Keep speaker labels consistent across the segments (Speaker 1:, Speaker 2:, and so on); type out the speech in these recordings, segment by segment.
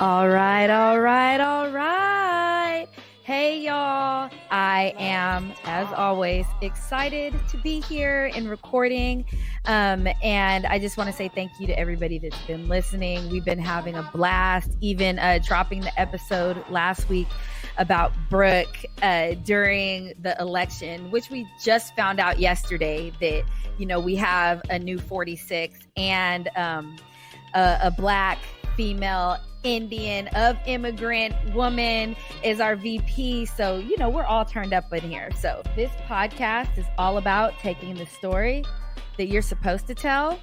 Speaker 1: All right, all right, all right. Hey, y'all. I am, as always, excited to be here and recording. And I just want to say thank you to everybody that's been listening. We've been having a blast, even dropping the episode last week about Brooke during the election, which we just found out yesterday that, we have a new 46 and a Black female Indian of immigrant woman is our VP. So, we're all turned up in here. So this podcast is all about taking the story that you're supposed to tell,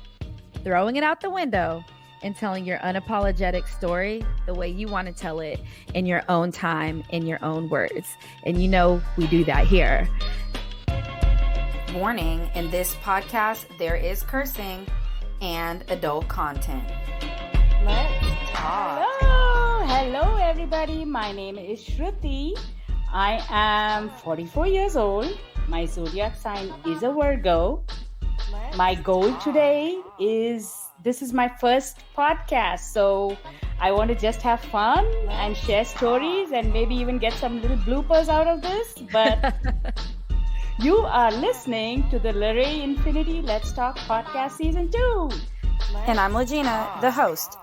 Speaker 1: throwing it out the window, and telling your unapologetic story the way you want to tell it in your own time, in your own words. And we do that here. Warning, in this podcast, there is cursing and adult content.
Speaker 2: Let's talk. Hello everybody. My name is Sruti. I am 44 years old. My zodiac sign is a Virgo. My goal today is, this is my first podcast, so I want to just have fun and share stories and maybe even get some little bloopers out of this. But you are listening to the LRI Infinity Let's Talk podcast season 2.
Speaker 1: And I'm Legina, the host.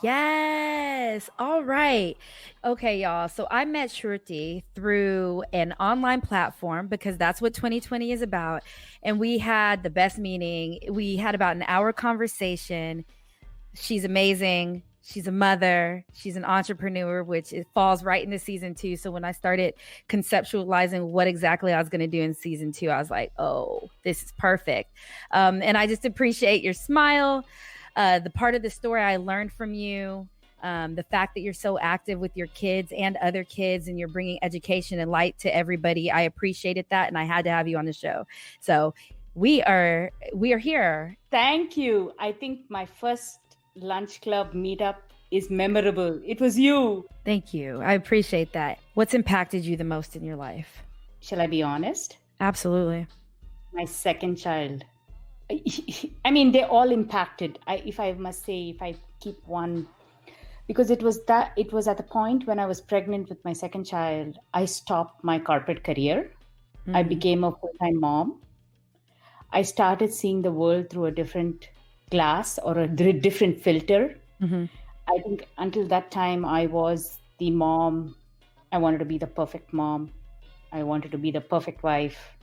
Speaker 1: Yes. All right. Okay, y'all. So I met Sruti through an online platform because that's what 2020 is about. And we had the best meeting. We had about an hour conversation. She's amazing. She's a mother. She's an entrepreneur, which it falls right into season 2. So when I started conceptualizing what exactly I was going to do in season 2, I was like, oh, this is perfect. And I just appreciate your smile. The part of the story I learned from you, the fact that you're so active with your kids and other kids and you're bringing education and light to everybody. I appreciated that. And I had to have you on the show. So we are here.
Speaker 2: Thank you. I think my first lunch club meetup is memorable. It was you.
Speaker 1: Thank you. I appreciate that. What's impacted you the most in your life?
Speaker 2: Shall I be honest?
Speaker 1: Absolutely.
Speaker 2: My second child. I mean, they all impacted. If I must say, if I keep one, because it was at the point when I was pregnant with my second child, I stopped my corporate career. Mm-hmm. I became a full-time mom. I started seeing the world through a different glass or a different filter. Mm-hmm. I think until that time, I was the mom. I wanted to be the perfect mom. I wanted to be the perfect wife.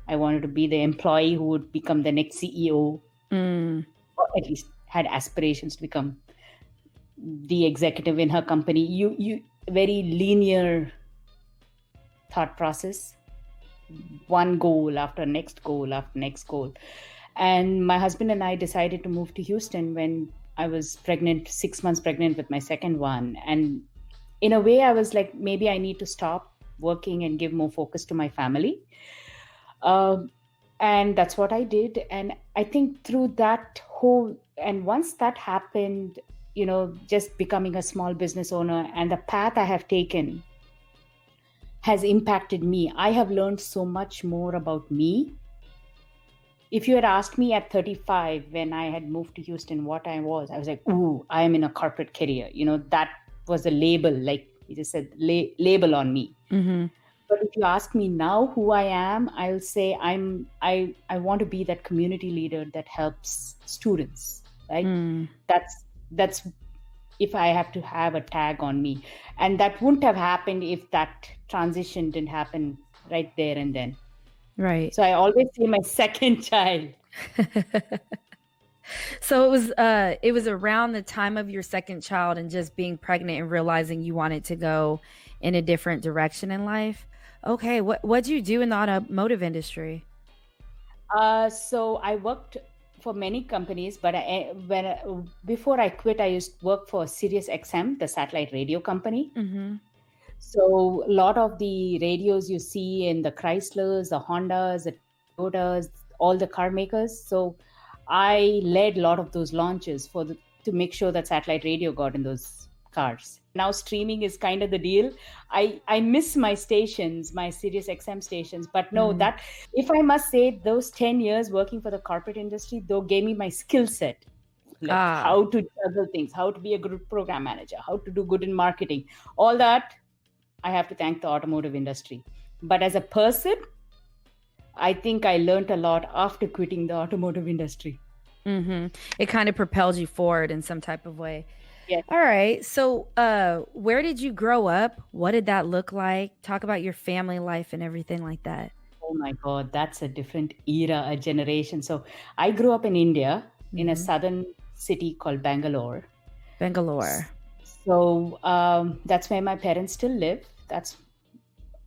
Speaker 2: I wanted to be the employee who would become the next CEO, or at least had aspirations to become the executive in her company. You very linear thought process, one goal after next goal after next goal. And my husband and I decided to move to Houston when I was pregnant, 6 months pregnant with my second one. And in a way, I was like, maybe I need to stop working and give more focus to my family. And that's what I did. And I think through that and once that happened, just becoming a small business owner and the path I have taken has impacted me. I have learned so much more about me. If you had asked me at 35, when I had moved to Houston, what I was like, ooh, I am in a corporate career. That was a label, like you just said, label on me. Mm-hmm. But if you ask me now who I am, I'll say I want to be that community leader that helps students, right? That's if I have to have a tag on me. And that wouldn't have happened if that transition didn't happen right there and then.
Speaker 1: Right.
Speaker 2: So I always say my second child.
Speaker 1: So it was around the time of your second child and just being pregnant and realizing you wanted to go in a different direction in life. Okay, what'd you do in the automotive industry?
Speaker 2: So I worked for many companies, but before I quit, I used to work for Sirius XM, the satellite radio company. Mm-hmm. So a lot of the radios you see in the Chryslers, the Hondas, the Toyotas, all the car makers. So I led a lot of those launches to make sure that satellite radio got in those cars. Now streaming is kind of the deal. I miss my stations, my Sirius XM stations, but no, that if I must say, those 10 years working for the corporate industry, though, gave me my skill set. like how to juggle things, how to be a good program manager, how to do good in marketing. All that, I have to thank the automotive industry. But as a person, I think I learned a lot after quitting the automotive industry.
Speaker 1: Mm-hmm. It kind of propelled you forward in some type of way.
Speaker 2: Yes.
Speaker 1: All right. So, where did you grow up? What did that look like? Talk about your family life and everything like that.
Speaker 2: Oh my God, that's a different era, a generation. So I grew up in India, in a southern city called Bangalore.
Speaker 1: Bangalore.
Speaker 2: So that's where my parents still live. That's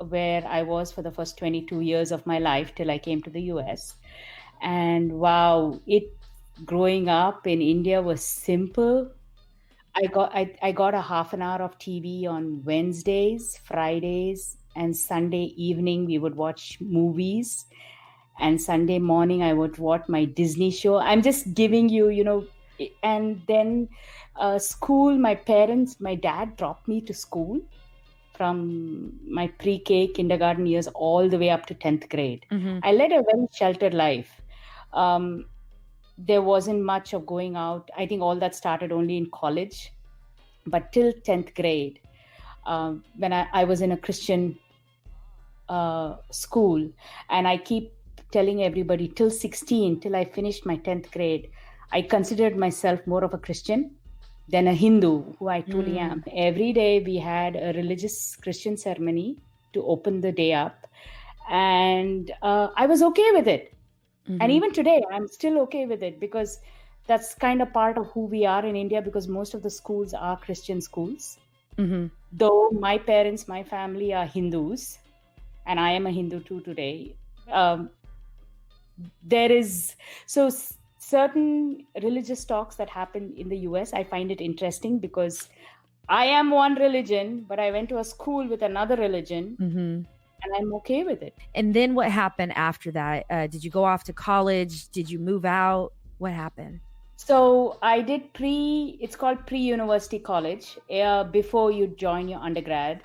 Speaker 2: where I was for the first 22 years of my life till I came to the US. And wow, growing up in India was simple. I got a half an hour of TV on Wednesdays, Fridays, and Sunday evening we would watch movies. And Sunday morning I would watch my Disney show. I'm just giving you, and then school, my dad dropped me to school from my pre-K kindergarten years all the way up to 10th grade. I led a very sheltered life. There wasn't much of going out. I think all that started only in college. But till 10th grade, when I was in a Christian school, and I keep telling everybody till 16, till I finished my 10th grade, I considered myself more of a Christian than a Hindu, who I truly am. Every day we had a religious Christian ceremony to open the day up. And I was okay with it. And even today, I'm still okay with it, because that's kind of part of who we are in India, because most of the schools are Christian schools. Though my parents, my family are Hindus, and I am a Hindu too today. Certain religious talks that happen in the US, I find it interesting, because I am one religion, but I went to a school with another religion. And I'm okay with it.
Speaker 1: And then what happened after that? Did you go off to college? Did you move out? What happened?
Speaker 2: So I did it's called pre-university college, before you join your undergrad.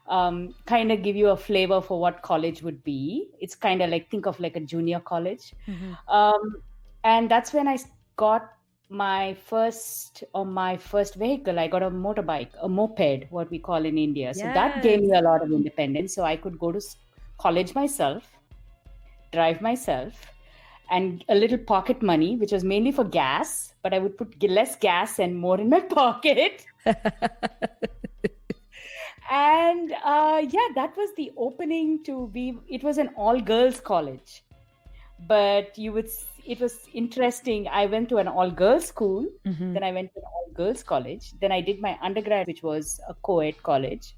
Speaker 2: Kind of give you a flavor for what college would be. It's kind of like, think of like a junior college. And that's when I got my first vehicle. I got a motorbike, a moped, what we call in India. So that gave me a lot of independence. So I could go to college myself, drive myself, and a little pocket money, which was mainly for gas, but I would put less gas and more in my pocket. And that was the opening it was an all-girls college. But it was interesting. I went to an all-girls school, then I went to an all-girls college. Then I did my undergrad, which was a co-ed college,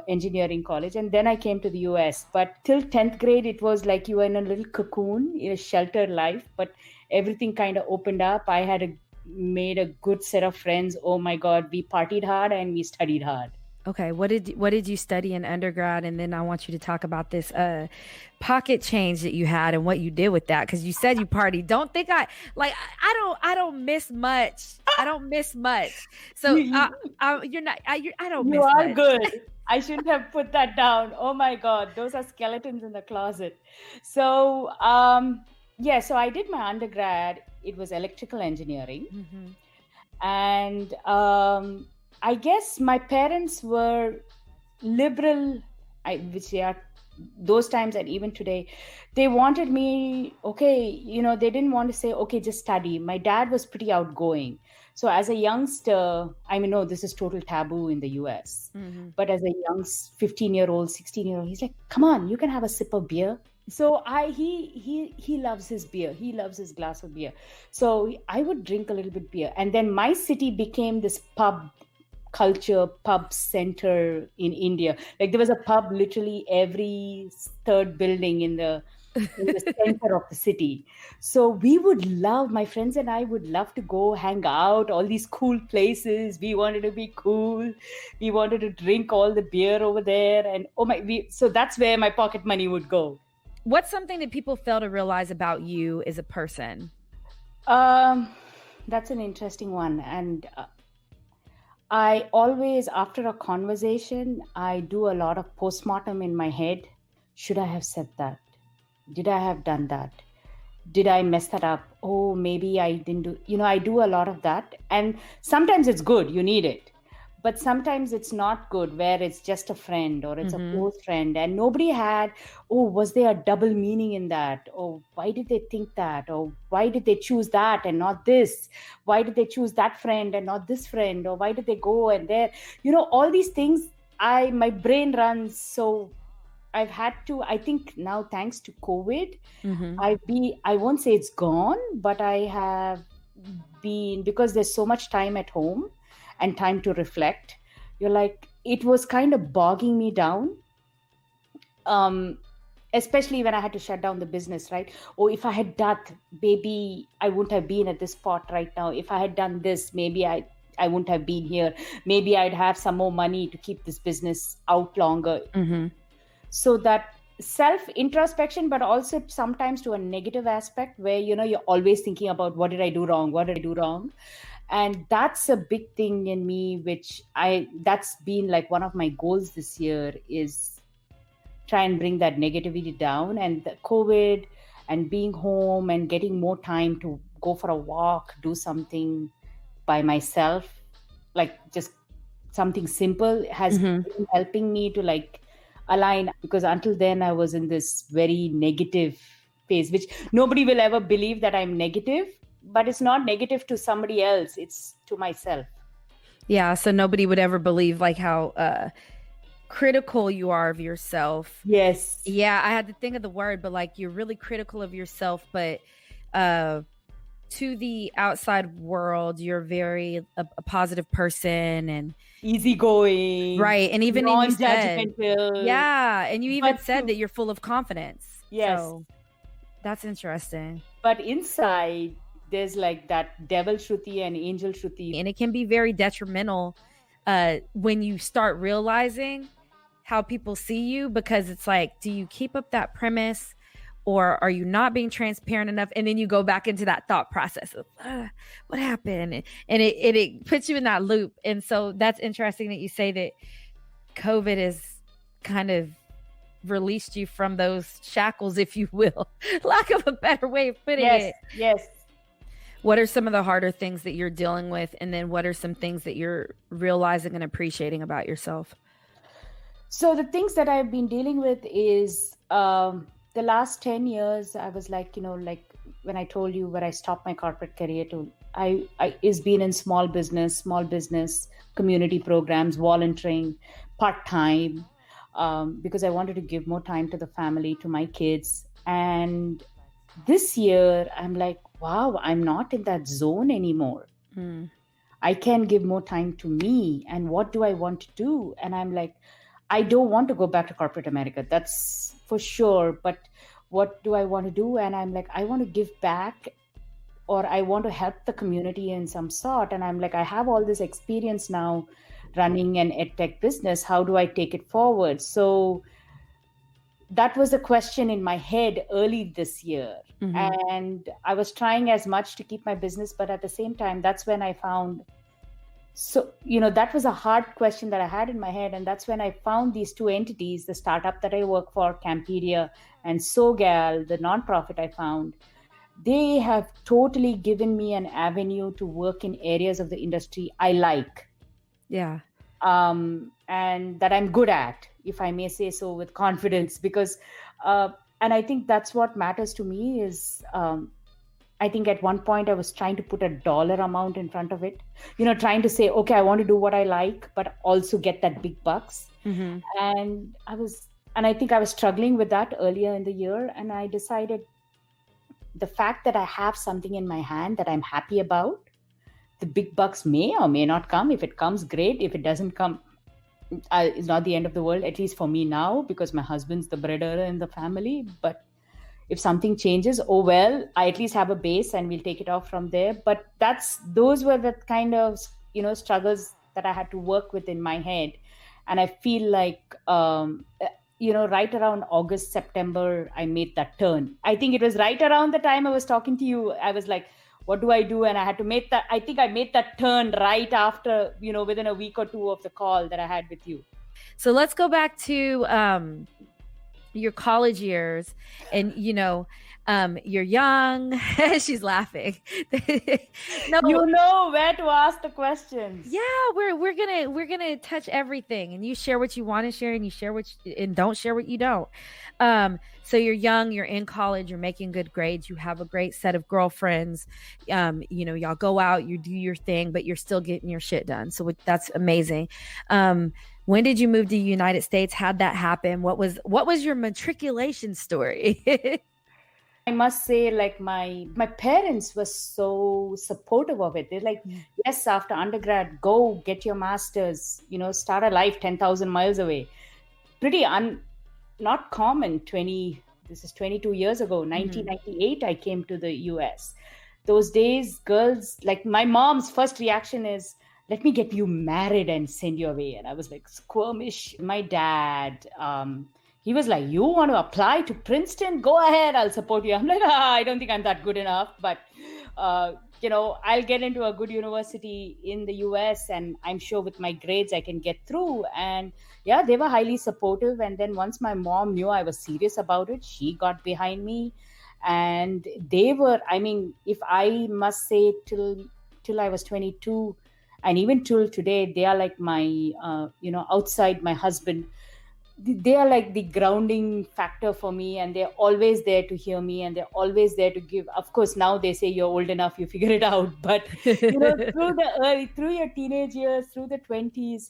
Speaker 2: engineering college. And then I came to the US. But till 10th grade, it was like you were in a little cocoon, in a sheltered life. But everything kind of opened up. I had made a good set of friends. Oh my God, we partied hard and we studied hard.
Speaker 1: Okay, what did you study in undergrad? And then I want you to talk about this pocket change that you had and what you did with that, because you said you partied. Don't think I don't miss much. I don't miss much. So you're not. I don't.
Speaker 2: You
Speaker 1: miss
Speaker 2: are
Speaker 1: much.
Speaker 2: good. I shouldn't have put that down. Oh my God, those are skeletons in the closet. So so I did my undergrad. It was electrical engineering, and I guess my parents were liberal, which they are those times, and even today. They wanted me, they didn't want to say, okay, just study. My dad was pretty outgoing. So as a youngster, no, this is total taboo in the US. But as a young 15-year-old, 16-year-old, he's like, come on, you can have a sip of beer. So he loves his beer. He loves his glass of beer. So I would drink a little bit beer. And then my city became this pub center in India. Like there was a pub literally every third building in the center of the city. So my friends and I would love to go hang out, all these cool places. We wanted to be cool. We wanted to drink all the beer over there. And so that's where my pocket money would go.
Speaker 1: What's something that people fail to realize about you as a person?
Speaker 2: That's an interesting one. And I always, after a conversation, I do a lot of postmortem in my head. Should I have said that? Did I have done that? Did I mess that up? oh, maybe I didn't do, I do a lot of that. And sometimes it's good, you need it. But sometimes it's not good, where it's just a friend or it's a close friend and nobody had, oh, was there a double meaning in that? Or why did they think that? Or why did they choose that and not this? Why did they choose that friend and not this friend? Or why did they go and there? All these things, my brain runs. So I've had to, I think now, thanks to COVID, I won't say it's gone, but I have been, because there's so much time at home and time to reflect. You're like, it was kind of bogging me down. Especially when I had to shut down the business, right? Or if I had done, maybe I wouldn't have been at this spot right now. If I had done this, maybe I wouldn't have been here. Maybe I'd have some more money to keep this business out longer. So that self introspection, but also sometimes to a negative aspect where, you're always thinking about, what did I do wrong? What did I do wrong? And that's a big thing in me, that's been like one of my goals this year, is try and bring that negativity down. And the COVID and being home and getting more time to go for a walk, do something by myself, like just something simple, has been helping me to like align, because until then I was in this very negative phase, which nobody will ever believe that I'm negative, but it's not negative to somebody else, it's to myself.
Speaker 1: Yeah, so nobody would ever believe like how critical you are of yourself.
Speaker 2: Yes.
Speaker 1: Yeah, I had to think of the word, but like you're really critical of yourself, but to the outside world, you're very a positive person and
Speaker 2: easygoing,
Speaker 1: right? And even
Speaker 2: non-judgmental.
Speaker 1: Yeah, and you even said that you're full of confidence.
Speaker 2: Yes,
Speaker 1: so that's interesting.
Speaker 2: But inside, there's like that devil Shruti and angel Shruti,
Speaker 1: and it can be very detrimental when you start realizing how people see you, because it's like, do you keep up that premise? Or are you not being transparent enough? And then you go back into that thought process of what happened? And it puts you in that loop. And so that's interesting that you say that COVID has kind of released you from those shackles, if you will, lack of a better way of putting it.
Speaker 2: Yes.
Speaker 1: What are some of the harder things that you're dealing with? And then what are some things that you're realizing and appreciating about yourself?
Speaker 2: So the things that I've been dealing with is the last 10 years, I was like, like when I told you where I stopped my corporate career to, I is been in small business, community programs, volunteering, part-time, because I wanted to give more time to the family, to my kids. And this year, I'm like, wow, I'm not in that zone anymore. I can give more time to me. And what do I want to do? And I'm like, I don't want to go back to corporate America. That's for sure. But what do I want to do? And I'm like, I want to give back, or I want to help the community in some sort. And I'm like, I have all this experience now running an edtech business. How do I take it forward? So that was a question in my head early this year. And I was trying as much to keep my business, but at the same time, that's when I found, that was a hard question that I had in my head. And that's when I found these two entities, the startup that I work for, Campedia, and SoGal, the nonprofit I found. They have totally given me an avenue to work in areas of the industry I like.
Speaker 1: Yeah.
Speaker 2: And that I'm good at, if I may say so with confidence, because, and I think that's what matters to me is, I think at one point I was trying to put a dollar amount in front of it, trying to say, okay, I want to do what I like, but also get that big bucks. And I think I was struggling with that earlier in the year. And I decided the fact that I have something in my hand that I'm happy about, the big bucks may or may not come. If it comes, great. If it doesn't come, it's not the end of the world, at least for me now, because my husband's the bread earner in the family. But if something changes, oh well, I at least have a base and we'll take it off from there. But those were the kind of, struggles that I had to work with in my head. And I feel like, right around August, September, I made that turn. I think it was right around the time I was talking to you. I was like, what do I do? And I had to make that, I think I made that turn right after, within a week or two of the call that I had with you.
Speaker 1: So let's go back to your college years, and you're young. She's laughing. No,
Speaker 2: You know where to ask the questions.
Speaker 1: yeah, we're gonna touch everything, and you share what you want to share, and you share and don't share what you don't. So you're young, you're in college, you're making good grades, you have a great set of girlfriends. Y'all go out, you do your thing, but you're still getting your shit done. So that's amazing. When did you move to the United States? How'd that happen? What was your matriculation story?
Speaker 2: I must say, like my parents were so supportive of it. They're like, yes, after undergrad, go get your master's, start a life 10,000 miles away. Pretty not common. This is 22 years ago, 1998, I came to the US. Those days, girls, like my mom's first reaction is, let me get you married and send you away. And I was like squirmish. My dad, he was like, you want to apply to Princeton? Go ahead, I'll support you. I'm like, I don't think I'm that good enough. But, I'll get into a good university in the US, and I'm sure with my grades I can get through. And yeah, they were highly supportive. And then once my mom knew I was serious about it, she got behind me. And they were, if I must say, till I was 22, and even till today, they are like my, outside my husband, they are like the grounding factor for me, and they're always there to hear me, and they're always there to give. Of course, now they say you're old enough, you figure it out. But through your teenage years, through the 20s,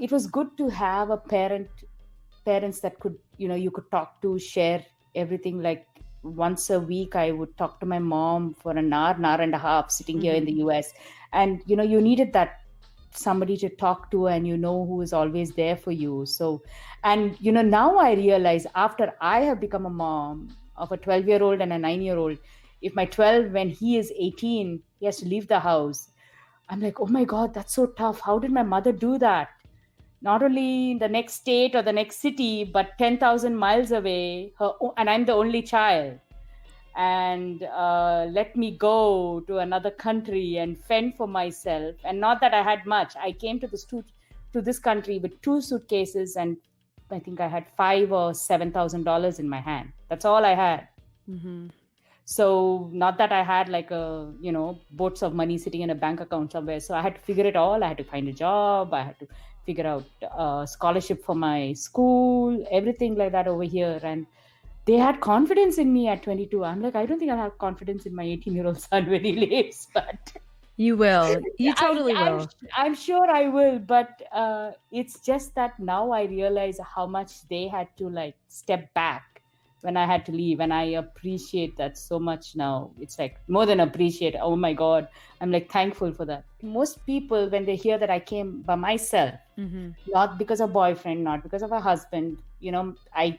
Speaker 2: it was good to have parents that could, you could talk to, share everything. Like once a week, I would talk to my mom for an hour and a half, sitting here in the US, and you needed that somebody to talk to, and who is always there for you. So, and now I realize, after I have become a mom of a 12-year-old and a 9-year-old, if my 12, when he is 18, he has to leave the house, I'm like, oh my God, that's so tough. How did my mother do that? Not only in the next state or the next city, but 10,000 miles away, and I'm the only child. And let me go to another country and fend for myself. And not that I had much. I came to this country with 2 suitcases, and I think I had $5,000 or $7,000 in my hand. That's all I had. So not that I had like boats of money sitting in a bank account somewhere. So I had to figure it all. I had to find a job. I had to figure out a scholarship for my school, everything like that over here. And they had confidence in me at 22. I'm like, I don't think I'll have confidence in my 18-year-old son when he leaves, but
Speaker 1: you will. You totally will.
Speaker 2: I'm sure I will, but it's just that now I realize how much they had to like step back when I had to leave, and I appreciate that so much now. It's like more than appreciate. Oh my God, I'm like thankful for that. Most people, when they hear that I came by myself, not because of boyfriend, not because of a husband, I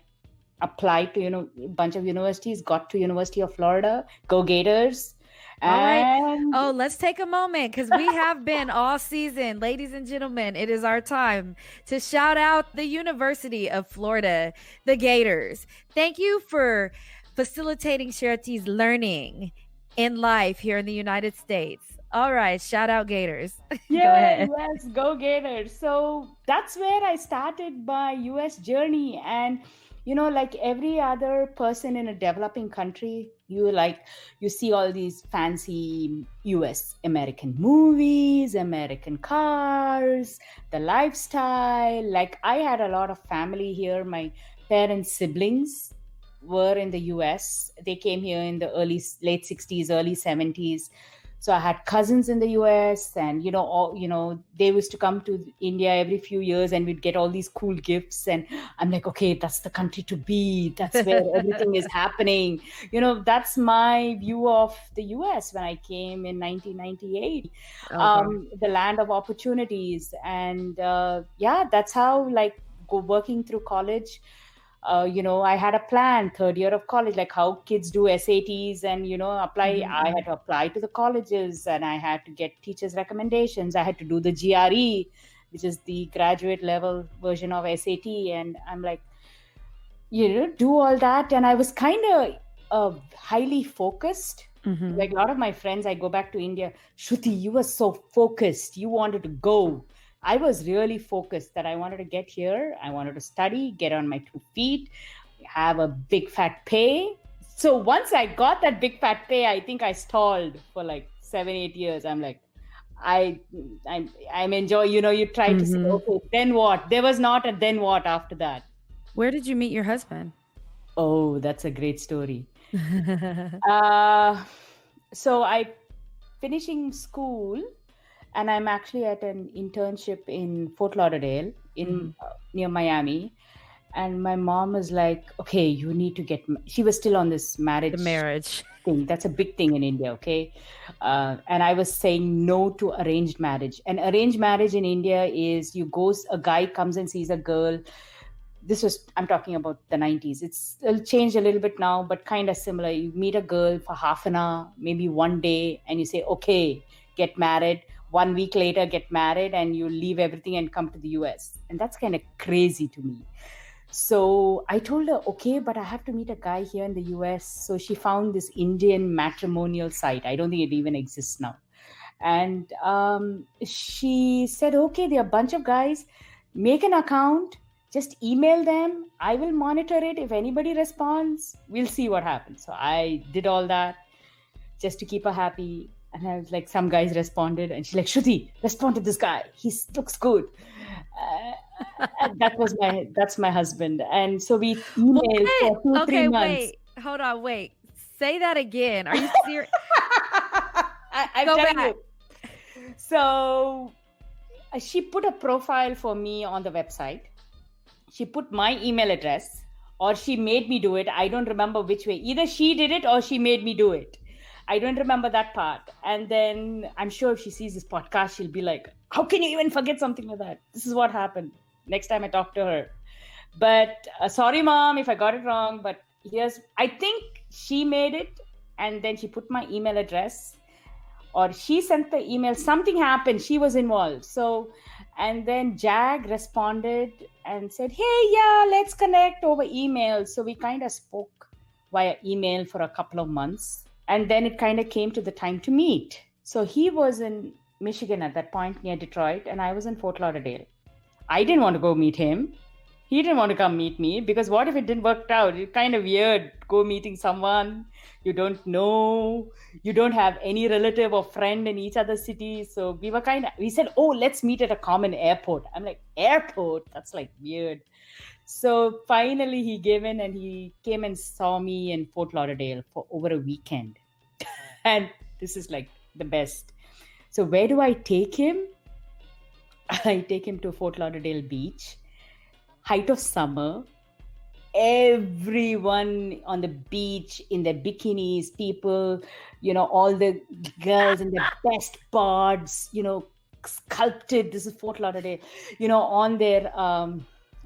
Speaker 2: applied to a bunch of universities, got to University of Florida. Go Gators.
Speaker 1: All right. Oh, let's take a moment, because we have been all season, ladies and gentlemen, it is our time to shout out the University of Florida, the Gators. Thank you for facilitating Shruti's learning in life here in the United States. All right, shout out Gators.
Speaker 2: Yeah, go ahead. Yes, go Gators. So that's where I started my US journey. And like every other person in a developing country, you see all these fancy US American movies, American cars, the lifestyle. Like I had a lot of family here. My parents' siblings were in the US. They came here in the late 60s, early 70s. So I had cousins in the US, and they used to come to India every few years, and we'd get all these cool gifts. And I'm like, okay, that's the country to be. That's where everything is happening. That's my view of the US when I came in 1998. The land of opportunities, and that's how working through college. I had a plan, third year of college, like how kids do SATs and, apply. I had to apply to the colleges, and I had to get teachers' recommendations. I had to do the GRE, which is the graduate level version of SAT. And I'm like, do all that. And I was kind of highly focused. Like a lot of my friends, I go back to India, Shruti, you were so focused. You wanted to go. I was really focused that I wanted to get here. I wanted to study, get on my 2 feet, have a big fat pay. So once I got that big fat pay, I think I stalled for like 7, 8 years. I'm like, I'm enjoying, you try to say, okay, then what? There was not a then what after that.
Speaker 1: Where did you meet your husband?
Speaker 2: Oh, that's a great story. So I finishing school, and I'm actually at an internship in Fort Lauderdale in near Miami. And my mom was like, okay, you need to get, she was still on this marriage thing. That's a big thing in India. Okay. And I was saying no to arranged marriage. And arranged marriage in India is a guy comes and sees a girl. I'm talking about the 90s. It'll change a little bit now, but kind of similar. You meet a girl for half an hour, maybe one day, and you say, okay, get married. 1 week later, get married, and you leave everything and come to the US. And that's kind of crazy to me. So I told her, okay, but I have to meet a guy here in the US. So she found this Indian matrimonial site. I don't think it even exists now. And she said, okay, there are a bunch of guys. Make an account. Just email them. I will monitor it. If anybody responds, we'll see what happens. So I did all that just to keep her happy. And I was like, some guys responded. And she's like, Shruti, respond to this guy. He looks good. That's my husband. And so we emailed for 2-3 months.
Speaker 1: Hold on, wait. Say that again. Are you serious?
Speaker 2: I'm telling you. So she put a profile for me on the website. She put my email address, or she made me do it. I don't remember which way. Either she did it or she made me do it. I don't remember that part. And then I'm sure if she sees this podcast, she'll be like, how can you even forget something like that? This is what happened. Next time I talk to her. But sorry, Mom, if I got it wrong. But I think she made it. And then she put my email address, or she sent the email. Something happened. She was involved. So, and then Jag responded and said, hey, yeah, let's connect over email. So we kind of spoke via email for a couple of months. And then it kind of came to the time to meet. So he was in Michigan at that point near Detroit, and I was in Fort Lauderdale. I didn't want to go meet him. He didn't want to come meet me, because what if it didn't work out? It's kind of weird, go meeting someone you don't know. You don't have any relative or friend in each other's city. So we said, oh, let's meet at a common airport. I'm like, airport? That's like weird. So finally he gave in, and he came and saw me in Fort Lauderdale for over a weekend. And this is like the best. So where do I take him? I take him to Fort Lauderdale Beach, height of summer. Everyone on the beach in their bikinis, people, all the girls in their best boards, sculpted. This is Fort Lauderdale, on their,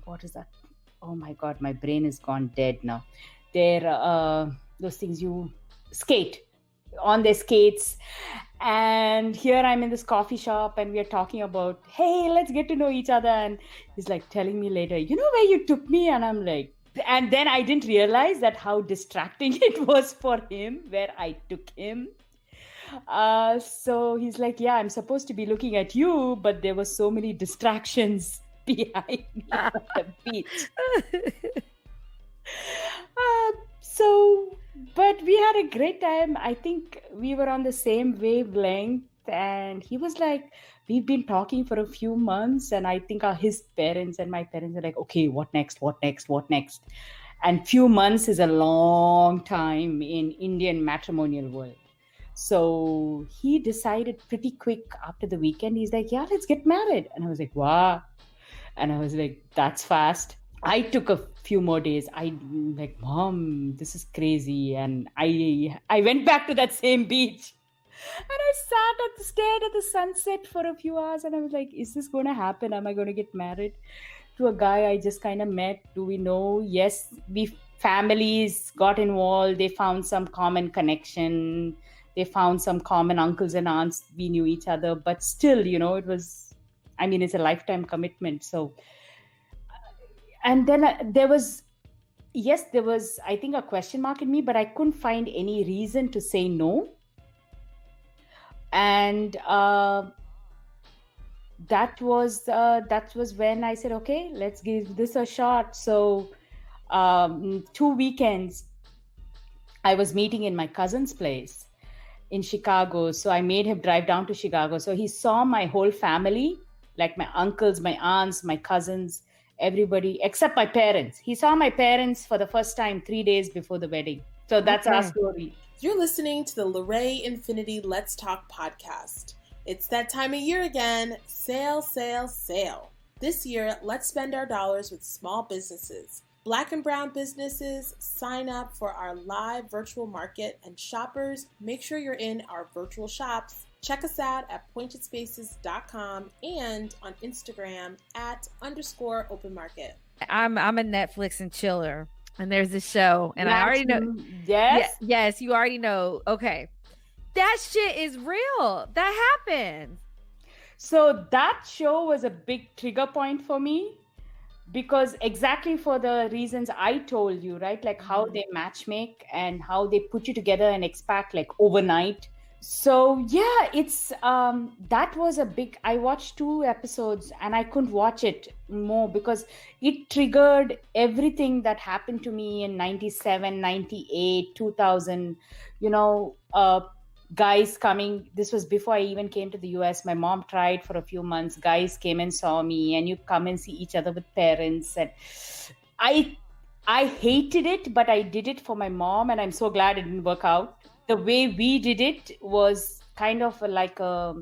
Speaker 2: what is that? Oh my God, my brain is gone dead now. They're those things you skate on their skates. And here I'm in this coffee shop, and we are talking about, hey, let's get to know each other. And he's like telling me later, where you took me? And I'm like, and then I didn't realize that how distracting it was for him where I took him. So he's like, yeah, I'm supposed to be looking at you, but there were so many distractions behind me on the beach. But we had a great time. I think we were on the same wavelength, and he was like, we've been talking for a few months, and I think his parents and my parents are like, okay, what next? And few months is a long time in Indian matrimonial world. So he decided pretty quick after the weekend. He's like, yeah, let's get married. And I was like, wow. And I was like, that's fast. I took a few more days. I'm like, Mom, this is crazy. And I went back to that same beach. And I stared at the sunset for a few hours. And I was like, is this going to happen? Am I going to get married to a guy I just kind of met? Do we know? Yes, families got involved. They found some common connection. They found some common uncles and aunts. We knew each other. But still, it was, it's a lifetime commitment. So, and then there was, I think, a question mark in me, but I couldn't find any reason to say no. And that was when I said, okay, let's give this a shot. So 2 weekends I was meeting in my cousin's place in Chicago. So I made him drive down to Chicago. So he saw my whole family, like my uncles, my aunts, my cousins, everybody except my parents. He saw my parents for the first time 3 days before the wedding. So that's our story.
Speaker 3: You're listening to the LRI Infinity Let's Talk podcast. It's that time of year again. Sale, sale, sale. This year, let's spend our dollars with small businesses. Black and brown businesses, sign up for our live virtual market, and shoppers, make sure you're in our virtual shops. Check us out at pointedspaces.com and on Instagram @_open market.
Speaker 1: I'm a Netflix and chiller, and there's a show, and I already know.
Speaker 2: Yes.
Speaker 1: Yes, you already know. Okay. That shit is real. That happened.
Speaker 2: So that show was a big trigger point for me, because exactly for the reasons I told you, right? Like how they matchmake and how they put you together and expat like overnight. So yeah, it's that was a big, I watched 2 episodes and I couldn't watch it more because it triggered everything that happened to me in 97, 98, 2000, guys coming. This was before I even came to the US. My mom tried for a few months. Guys came and saw me, and you come and see each other with parents. And I hated it, but I did it for my mom, and I'm so glad it didn't work out. The way we did it was kind of like I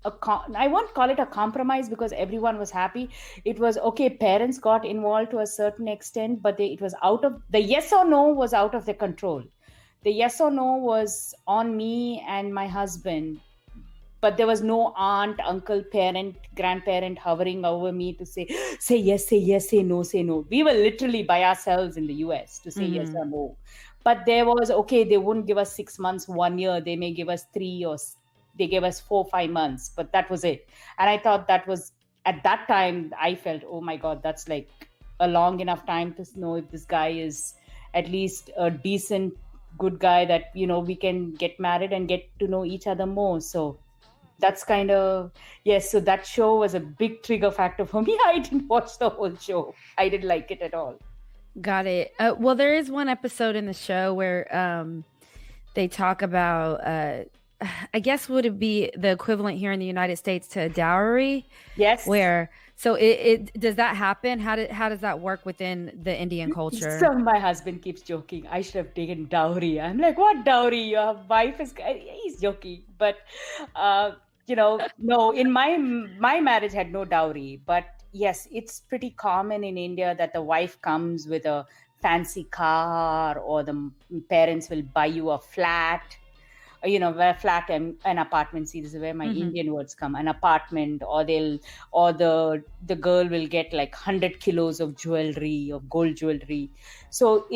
Speaker 2: won't call it a compromise because everyone was happy. It was okay. Parents got involved to a certain extent, but it was out of the yes or no was out of their control. The yes or no was on me and my husband, but there was no aunt, uncle, parent, grandparent hovering over me to say yes, say no. We were literally by ourselves in the US to say yes or no. But there was, okay, they wouldn't give us 6 months, 1 year. They may give us 3, or they gave us 4, 5 months, but that was it. And I thought that was, at that time, I felt, oh my God, that's like a long enough time to know if this guy is at least a decent, good guy that, we can get married and get to know each other more. So that's kind of, yes. So that show was a big trigger factor for me. I didn't watch the whole show. I didn't like it at all.
Speaker 1: Got it. Well, there is one episode in the show where they talk about, I guess would it be the equivalent here in the United States to a dowry?
Speaker 2: Yes.
Speaker 1: So it does that happen? How does that work within the Indian culture?
Speaker 2: So my husband keeps joking, I should have taken dowry. I'm like, what dowry? Your wife is, he's joking. But, no, in my marriage had no dowry. But yes, it's pretty common in India that the wife comes with a fancy car, or the parents will buy you a flat. Where flat and an apartment. See, this is where my Indian words come. An apartment, or the girl will get like 100 kilos of jewelry, of gold jewelry. So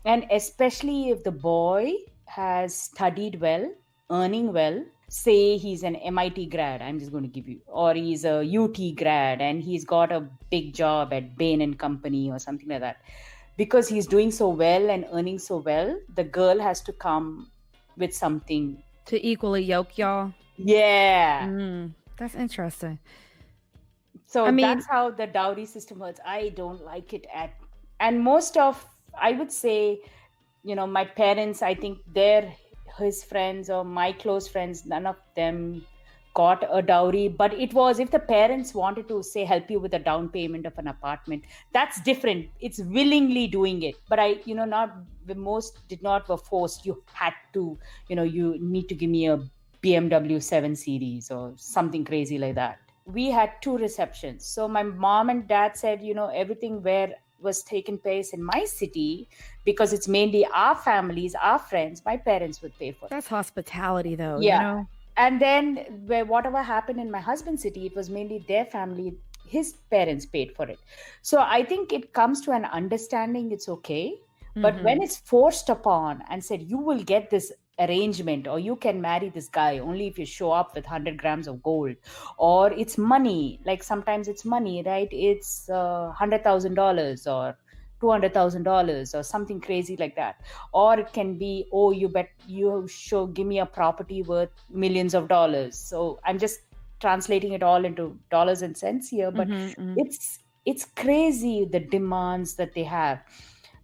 Speaker 2: and especially if the boy has studied well, earning well, say he's an MIT grad, I'm just going to give you, or he's a UT grad and he's got a big job at Bain and Company or something like that. Because he's doing so well and earning so well, the girl has to come with something
Speaker 1: to equally yoke y'all.
Speaker 2: Yeah.
Speaker 1: That's interesting.
Speaker 2: So that's how the dowry system works. I don't like it and most of, I would say, my parents, I think his friends or my close friends, none of them got a dowry. But it was, if the parents wanted to say help you with a down payment of an apartment, that's different. It's willingly doing it. But most did not were forced. You had to, you need to give me a BMW 7 Series or something crazy like that. We had 2 receptions. So my mom and dad said, everything was taking place in my city, because it's mainly our families, our friends, my parents would pay for it.
Speaker 1: That's hospitality though.
Speaker 2: Yeah. And then whatever happened in my husband's city, it was mainly their family, his parents paid for it. So I think it comes to an understanding, it's okay. But when it's forced upon and said, you will get this arrangement, or you can marry this guy only if you show up with 100 grams of gold, or it's money, like sometimes it's money, right? It's $100,000 or $200,000 or something crazy like that. Or it can be, oh, you give me a property worth millions of dollars. So I'm just translating it all into dollars and cents here, but it's crazy the demands that they have.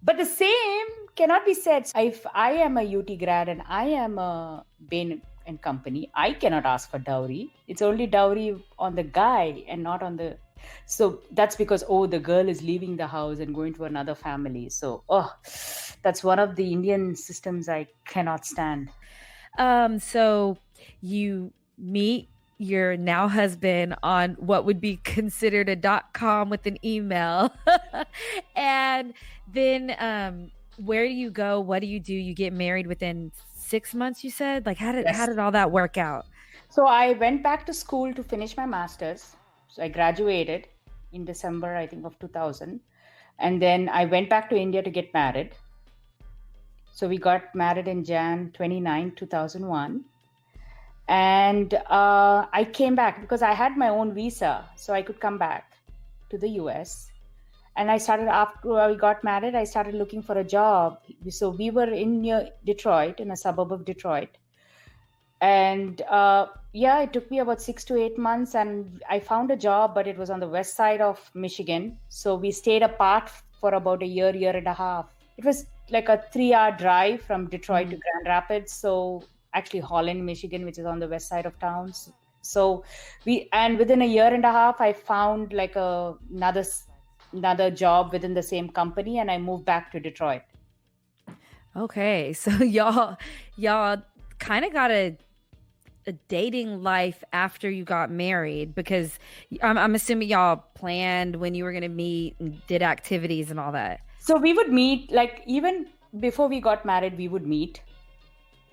Speaker 2: But the same cannot be said. If I am a UT grad and I am a Bain and Company, I cannot ask for dowry. It's only dowry on the guy and not on the. So that's because, the girl is leaving the house and going to another family. So, that's one of the Indian systems I cannot stand.
Speaker 1: So you meet your now husband on what would be considered a .com with an email. And then where do you go? What do? You get married within 6 months, you said? Like, how did all that work out?
Speaker 2: So I went back to school to finish my master's. So I graduated in December, I think, of 2000. And then I went back to India to get married. So we got married in Jan 29, 2001. And I came back because I had my own visa, so I could come back to the US. And I started, after we got married, I started looking for a job. So we were near Detroit, in a suburb of Detroit. And it took me about 6 to 8 months, and I found a job, but it was on the west side of Michigan. So we stayed apart for about a year and a half. It was like a 3-hour drive from Detroit to Grand Rapids. So actually Holland, Michigan, which is on the west side of town. So within a year and a half, I found like another job within the same company, and I moved back to Detroit.
Speaker 1: Okay, so y'all kind of got a dating life after you got married, because I'm assuming y'all planned when you were going to meet and did activities and all that.
Speaker 2: So we would meet, like, even before we got married, we would meet.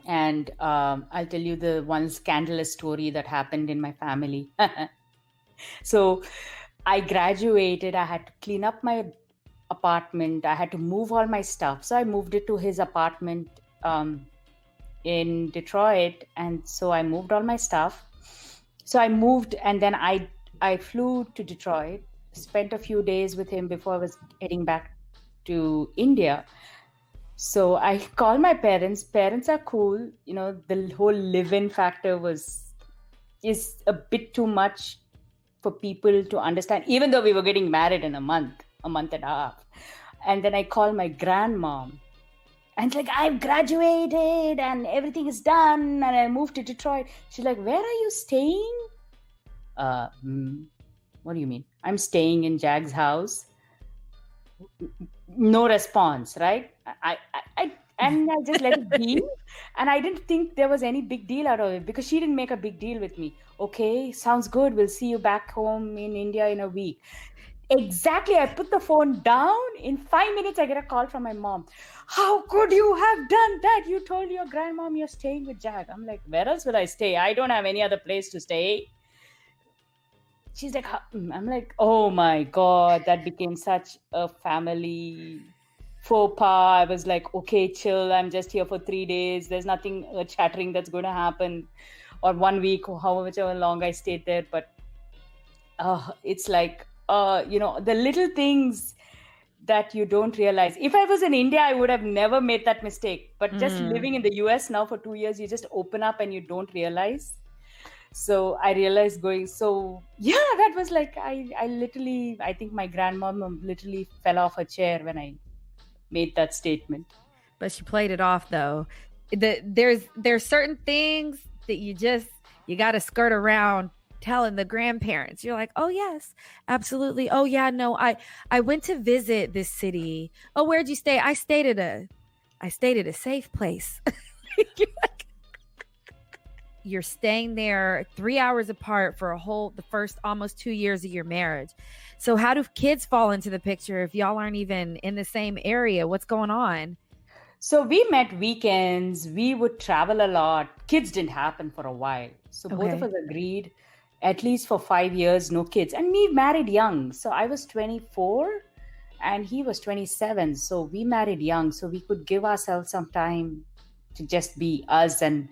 Speaker 2: And I'll tell you the one scandalous story that happened in my family. So I graduated. I had to clean up my apartment. I had to move all my stuff. So I moved it to his apartment in Detroit. And so I moved all my stuff. So I moved, and then I flew to Detroit, spent a few days with him before I was heading back to India. So I called my parents. Parents are cool. You know, the whole live-in factor is a bit too much for people to understand, even though we were getting married in a month and a half. And then I called my grandmom. And like, I've graduated and everything is done and I moved to Detroit. She's like, where are you staying? What do you mean? I'm staying in Jag's house. No response, right? I just let it be. And I didn't think there was any big deal out of it because she didn't make a big deal with me. Okay, sounds good. We'll see you back home in India in a week. Exactly. I put the phone down. In 5 minutes, I get a call from my mom. How could you have done that? You told your grandmom you're staying with Jag. I'm like, where else will I stay? I don't have any other place to stay. She's like, I'm like, oh my God, that became such a family faux pas. I was like, okay, chill. I'm just here for 3 days. There's nothing chattering that's going to happen. Or 1 week, or however long I stayed there. But it's like, the little things that you don't realize. If I was in India, I would have never made that mistake. But just living in the US now for 2 years, you just open up and you don't realize. So I realized that was like, I think my grandmom literally fell off her chair when I made that statement.
Speaker 1: But she played it off though. There's certain things that you got to skirt around telling the grandparents. You're like, oh yes, absolutely. Oh yeah, no, I went to visit this city. Oh, where'd you stay? I stayed at a safe place. You're staying there 3 hours apart for the first almost 2 years of your marriage. So how do kids fall into the picture if y'all aren't even in the same area? What's going on?
Speaker 2: So we met weekends. We would travel a lot. Kids didn't happen for a while. So both of us agreed, at least for 5 years, no kids. And we married young. So I was 24 and he was 27. So we married young. So we could give ourselves some time to just be us. And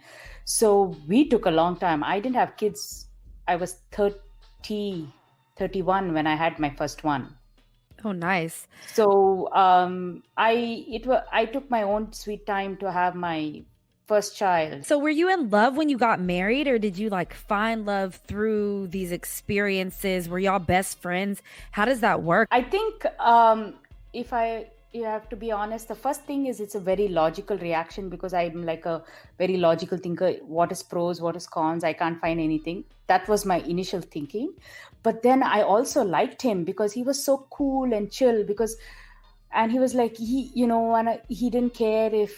Speaker 2: so we took a long time. I didn't have kids. I was 31 when I had my first one.
Speaker 1: Oh, nice.
Speaker 2: So I took my own sweet time to have my first child.
Speaker 1: So were you in love when you got married, or did you like find love through these experiences? Were y'all best friends? How does that work?
Speaker 2: I think if you have to be honest, the first thing is it's a very logical reaction because I'm like a very logical thinker. What is pros? What is cons? I can't find anything. That was my initial thinking. But then I also liked him because he was so cool and chill and he was like, he didn't care if,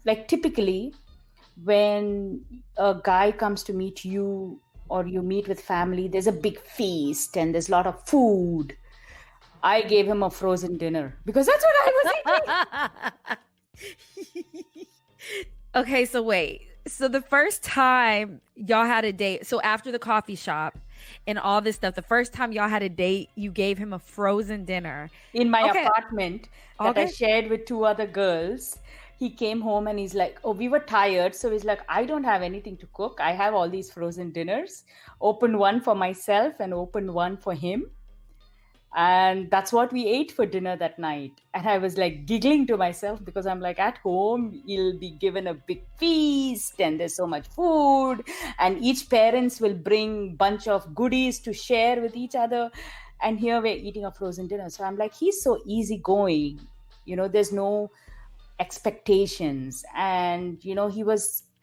Speaker 2: like typically when a guy comes to meet you or you meet with family, there's a big feast and there's a lot of food. I gave him a frozen dinner because that's what I was eating.
Speaker 1: Okay, so wait. So the first time y'all had a date, so after the coffee shop and all this stuff, the first time y'all had a date, you gave him a frozen dinner.
Speaker 2: In my apartment that I shared with 2 other girls. He came home and he's like, oh, we were tired. So he's like, I don't have anything to cook. I have all these frozen dinners. Opened one for myself and opened one for him. And that's what we ate for dinner that night. And I was like giggling to myself because I'm like, at home, you'll be given a big feast and there's so much food. And each parents will bring bunch of goodies to share with each other. And here we're eating a frozen dinner. So I'm like, he's so easygoing. There's no expectations. And,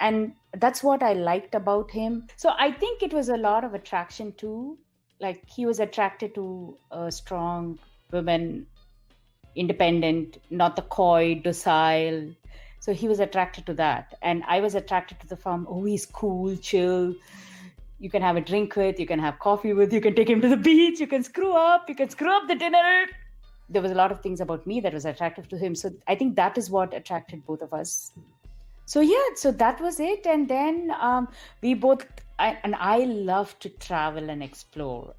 Speaker 2: and that's what I liked about him. So I think it was a lot of attraction too. Like he was attracted to a strong woman, independent, not the coy, docile. So he was attracted to that. And I was attracted to the farm. Oh, he's cool, chill. You can have a drink with, you can have coffee with, you can take him to the beach, you can screw up the dinner. There was a lot of things about me that was attractive to him. So I think that is what attracted both of us. So that was it. And then we both... I love to travel and explore.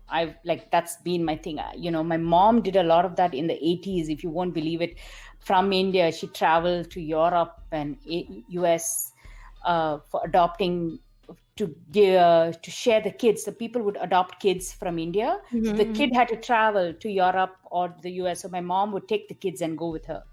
Speaker 2: That's been my thing. My mom did a lot of that in the 80s. If you won't believe it, from India, she traveled to Europe and US for adopting to share the kids. The people would adopt kids from India. Mm-hmm. So the kid had to travel to Europe or the US. So my mom would take the kids and go with her.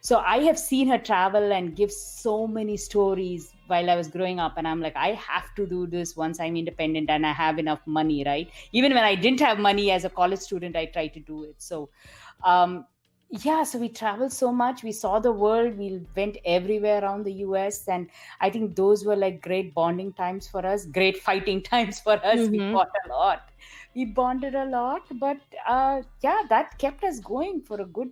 Speaker 2: So I have seen her travel and give so many stories while I was growing up. And I'm like, I have to do this once I'm independent and I have enough money, right? Even when I didn't have money as a college student, I tried to do it. So, so we traveled so much. We saw the world. We went everywhere around the US. And I think those were like great bonding times for us, great fighting times for us. Mm-hmm. We fought a lot. We bonded a lot. But that kept us going for a good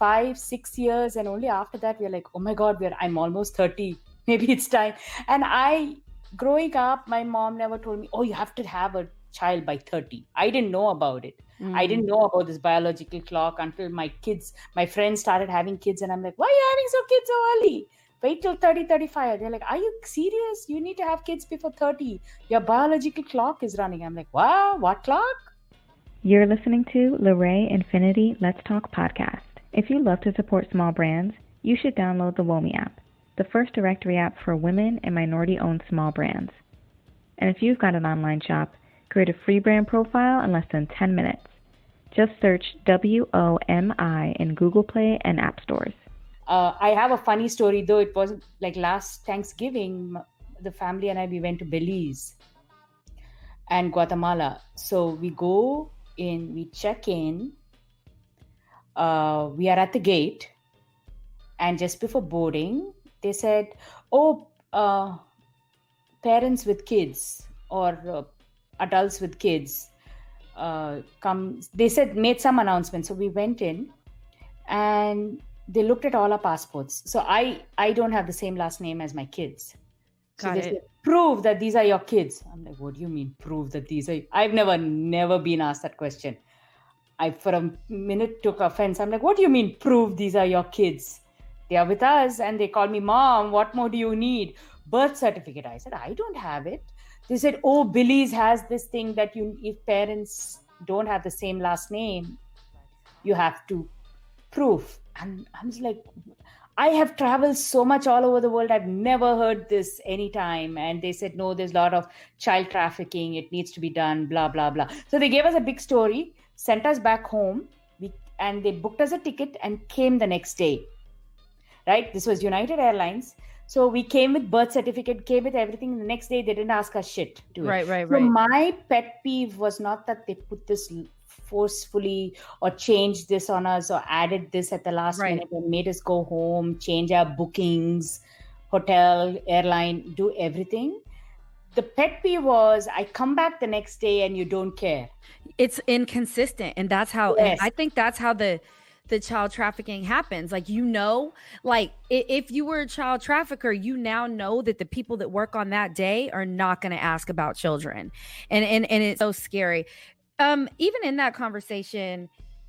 Speaker 2: 5-6 years, and only after that we're like, oh my God, I'm almost 30, maybe it's time. And growing up, my mom never told me, oh, you have to have a child by 30. I didn't know about it. I didn't know about this biological clock until my friends started having kids, and I'm like, why are you having kids so early? Wait till 30, 35. They're like, are you serious? You need to have kids before 30. Your biological clock is running. I'm like, wow, what clock?
Speaker 4: You're listening to LRI Infinity Let's Talk podcast. If you love to support small brands, you should download the WOMI app, the first directory app for women and minority-owned small brands. And if you've got an online shop, create a free brand profile in less than 10 minutes. Just search WOMI in Google Play and App Stores.
Speaker 2: I have a funny story, though. It was like last Thanksgiving, the family and we went to Belize and Guatemala. So we go in, we check in. We are at the gate, and just before boarding, they said, parents with kids or adults with kids, come. They made some announcement. So we went in and they looked at all our passports. So I don't have the same last name as my kids. So they said, prove that these are your kids. I'm like, what do you mean prove that these are? I've never been asked that question. I, for a minute, took offense. I'm like, what do you mean prove these are your kids? They are with us and they call me mom. What more do you need? Birth certificate. I said, I don't have it. They said, oh, Belize has this thing that if parents don't have the same last name, you have to prove. And I was like, I have traveled so much all over the world. I've never heard this anytime. And they said, no, there's a lot of child trafficking. It needs to be done, blah, blah, blah. So they gave us a big story, sent us back home, and they booked us a ticket and came the next day. Right? This was United Airlines. So we came with birth certificate, came with everything. The next day, they didn't ask us shit to it.
Speaker 1: Right.
Speaker 2: So my pet peeve was not that they put this forcefully or changed this on us or added this at the last minute and made us go home, change our bookings, hotel, airline, do everything. The pet peeve was I come back the next day and you don't care.
Speaker 1: It's inconsistent. And that's how, and I think that's how the child trafficking happens. Like, like if you were a child trafficker, you now know that the people that work on that day are not going to ask about children. And it's so scary. Even in that conversation,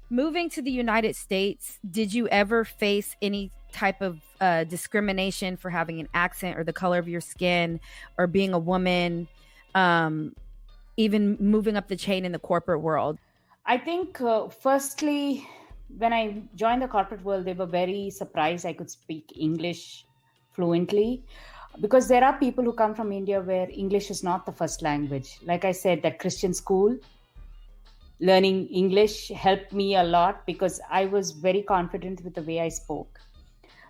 Speaker 1: moving to the United States, did you ever face any type of discrimination for having an accent or the color of your skin or being a woman, even moving up the chain in the corporate world?
Speaker 2: I think, firstly, when I joined the corporate world, they were very surprised I could speak English fluently, because there are people who come from India where English is not the first language. Like I said, that Christian school, learning English helped me a lot because I was very confident with the way I spoke.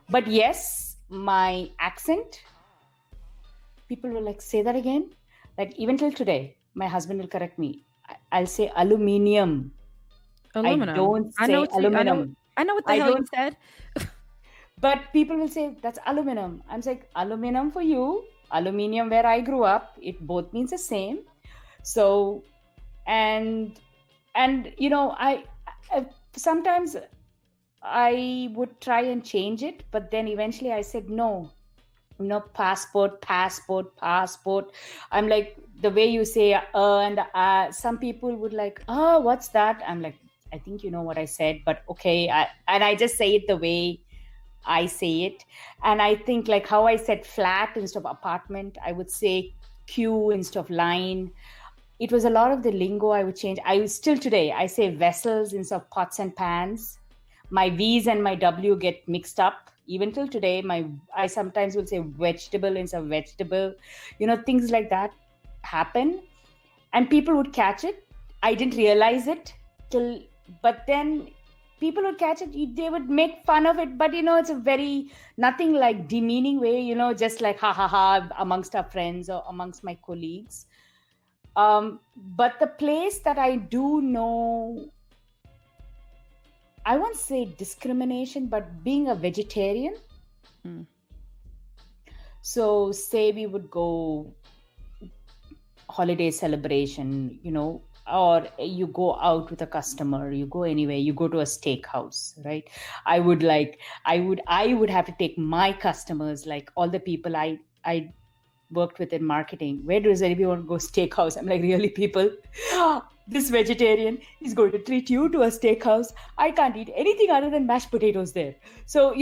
Speaker 2: But yes, my accent, people will like, say that again. Like even till today, my husband will correct me. I'll say aluminium.
Speaker 1: Aluminum.
Speaker 2: I don't say aluminum.
Speaker 1: I know what the hell you said.
Speaker 2: But people will say, that's aluminum. I'm like, aluminum for you, aluminium where I grew up, it both means the same. So, and I sometimes I would try and change it, but then eventually I said, no, passport. I'm like, the way you say and some people would like, oh, what's that? I'm like, I think you know what I said, but okay. And I just say it the way I say it. And I think like how I said flat instead of apartment, I would say queue instead of line. It was a lot of the lingo I would change. I still today, I say vessels instead of pots and pans. My V's and my W get mixed up. Even till today, I sometimes will say vegetable instead of vegetable. Things like that happen. And people would catch it. I didn't realize it but then people would catch it. They would make fun of it. But, it's a very, nothing like demeaning way, just like ha ha ha amongst our friends or amongst my colleagues. But the place that I do know, I won't say discrimination, but being a vegetarian. So say we would go holiday celebration, or you go out with a customer, you go anywhere, you go to a steakhouse, right? I would have to take my customers, like all the people I worked with in marketing. Where does everyone go steakhouse? I'm like, really, people? This vegetarian is going to treat you to a steakhouse. I can't eat anything other than mashed potatoes there. So,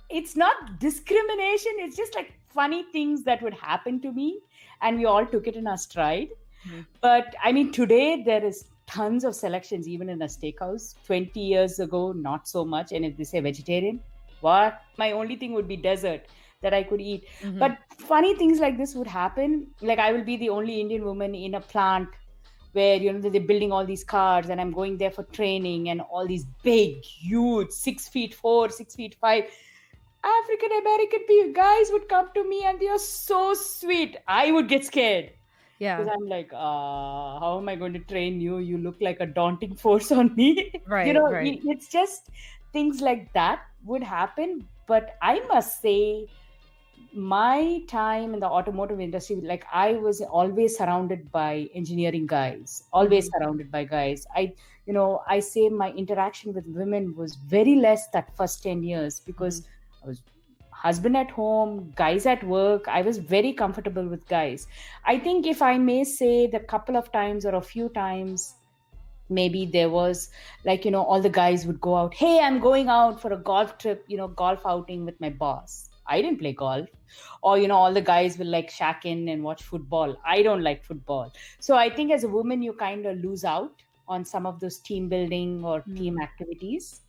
Speaker 2: it's not discrimination. It's just like funny things that would happen to me. And we all took it in our stride. Mm-hmm. But I mean, today there is tons of selections, even in a steakhouse. 20 years ago, not so much. And if they say vegetarian, what? My only thing would be dessert that I could eat. Mm-hmm. But funny things like this would happen. Like I will be the only Indian woman in a plant where, they're building all these cars and I'm going there for training, and all these big, huge, 6'4", 6'5" African-American guys would come to me and they are so sweet. I would get scared. Yeah. Because I'm like, how am I going to train you? You look like a daunting force on me. Right. Right. It's just things like that would happen. But I must say, my time in the automotive industry, like I was always surrounded by engineering guys, surrounded by guys. I say my interaction with women was very less that first 10 years because I was husband at home, guys at work. I was very comfortable with guys. I think if I may say, the couple of times or a few times, maybe there was like, all the guys would go out. Hey, I'm going out for a golf trip, golf outing with my boss. I didn't play golf. Or, all the guys will like shack in and watch football. I don't like football. So I think as a woman, you kind of lose out on some of those team building or team activities.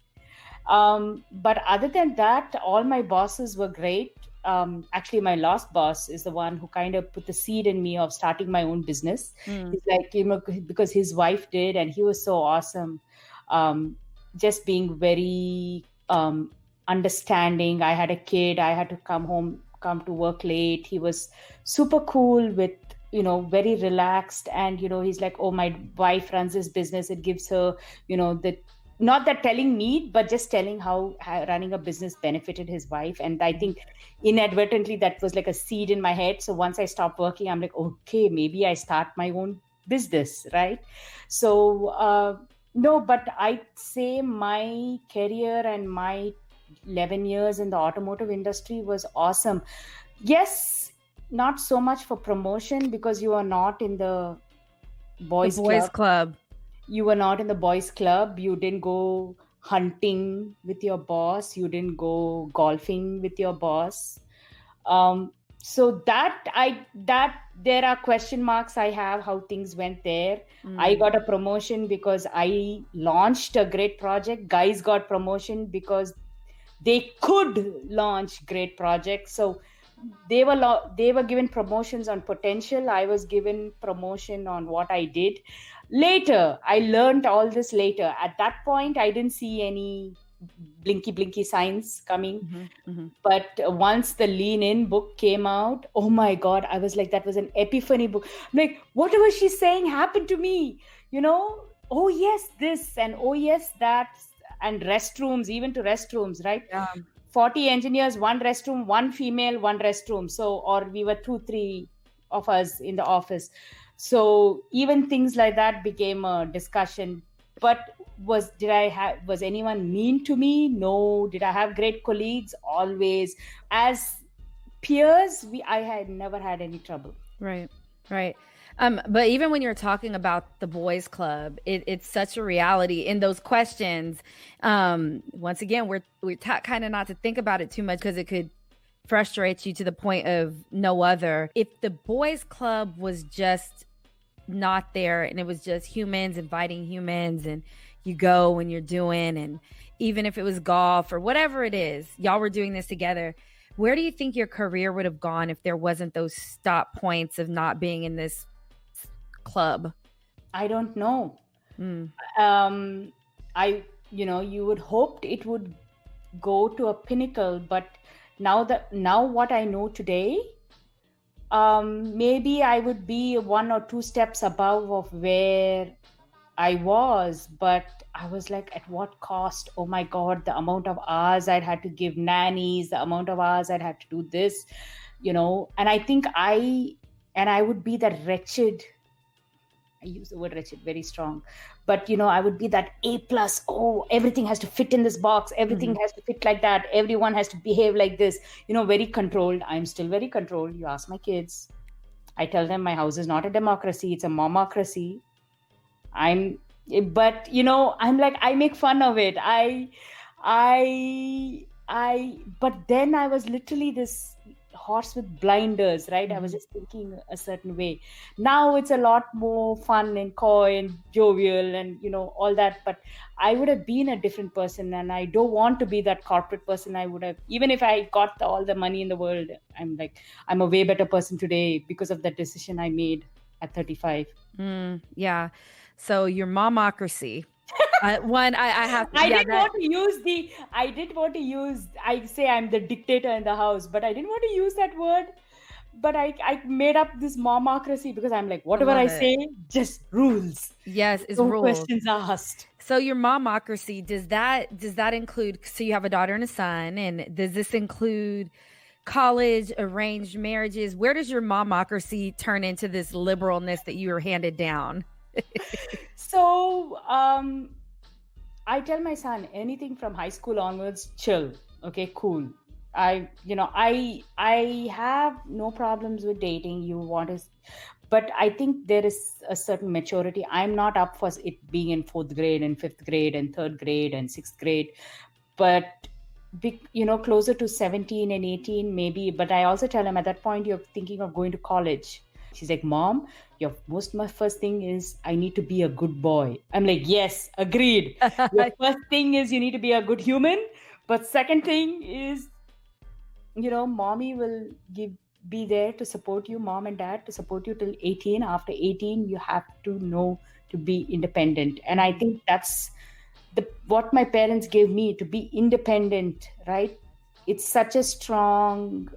Speaker 2: But other than that, all my bosses were great. Actually, my last boss is the one who kind of put the seed in me of starting my own business. He's like, because his wife did, and he was so awesome. Just being very understanding. I had a kid. I had to come to work late. He was super cool with, very relaxed. And, he's like, oh, my wife runs this business. It gives her, not that telling me, but just telling how running a business benefited his wife. And I think inadvertently that was like a seed in my head. So once I stopped working, I'm like, okay, maybe I start my own business, right? So no, but I'd say my career and my 11 years in the automotive industry was awesome. Yes, not so much for promotion, because you are not in the boys
Speaker 1: club.
Speaker 2: You were not in the boys club. You didn't go hunting with your boss. You didn't go golfing with your boss. So that there are question marks I have how things went there. I got a promotion because I launched a great project. Guys got promotion because they could launch great projects. So they were given promotions on potential. I was given promotion on what I did. Later, I learned all this later. At that point, I didn't see any blinky signs coming. But once the Lean In book came out, oh my God, I was like, that was an epiphany book. I'm like, whatever she's saying happened to me, oh yes, this, and oh yes, that, and restrooms, even to restrooms, right?
Speaker 1: Yeah.
Speaker 2: 40 engineers, one restroom, one female, one restroom. So, or we were 2-3 of us in the office. So even things like that became a discussion. But was anyone mean to me? No. Did I have great colleagues? Always. As peers, I had never had any trouble.
Speaker 1: Right. But even when you're talking about the boys club, it's such a reality in those questions. Once again, we're taught kind of not to think about it too much because it could frustrate you to the point of no other. If the boys club was just not there and it was just humans inviting humans and you go when you're doing, and even if it was golf or whatever it is, y'all were doing this together, where do you think your career would have gone if there wasn't those stop points of not being in this club?
Speaker 2: I don't know. You would hope it would go to a pinnacle, but now what I know today, maybe I would be 1 or 2 steps above of where I was, but I was like, at what cost? Oh my God, the amount of hours I'd had to give nannies, the amount of hours I'd had to do this, and I think I would be that wretched, I use the word wretched very strong, but I would be that A+, oh, everything has to fit in this box, everything has to fit like that, everyone has to behave like this, very controlled. I'm still very controlled. You ask my kids, I tell them my house is not a democracy, it's a momocracy. But I'm like, I make fun of it. But then I was literally this horse with blinders, right? I was just thinking a certain way. Now it's a lot more fun and coy and jovial and, all that. But I would have been a different person, and I don't want to be that corporate person. I would have, even if I got all the money in the world, I'm a way better person today because of that decision I made at 35.
Speaker 1: Yeah. So your momocracy. I didn't want to use, I say I'm the dictator in the house, but I didn't want to use that word. But I made up this momocracy because I'm like, whatever I say, just rules. Yes, it's
Speaker 2: no
Speaker 1: rules.
Speaker 2: Questions asked.
Speaker 1: So your momocracy, does that include, so you have a daughter and a son, and does this include college, arranged marriages? Where does your momocracy turn into this liberalness that you were handed down?
Speaker 2: So I tell my son, anything from high school onwards, chill. Okay, cool. I have no problems with dating. But I think there is a certain maturity. I'm not up for it being in 4th grade and 5th grade and 3rd grade and 6th grade. But closer to 17 and 18 maybe. But I also tell him, at that point, you're thinking of going to college. She's like, Mom, my first thing is I need to be a good boy. I'm like, yes, agreed. Your first thing is you need to be a good human. But second thing is, mommy will be there to support you, mom and dad to support you till 18. After 18, you have to know to be independent. And I think that's what my parents gave me to be independent, right? It's such a strong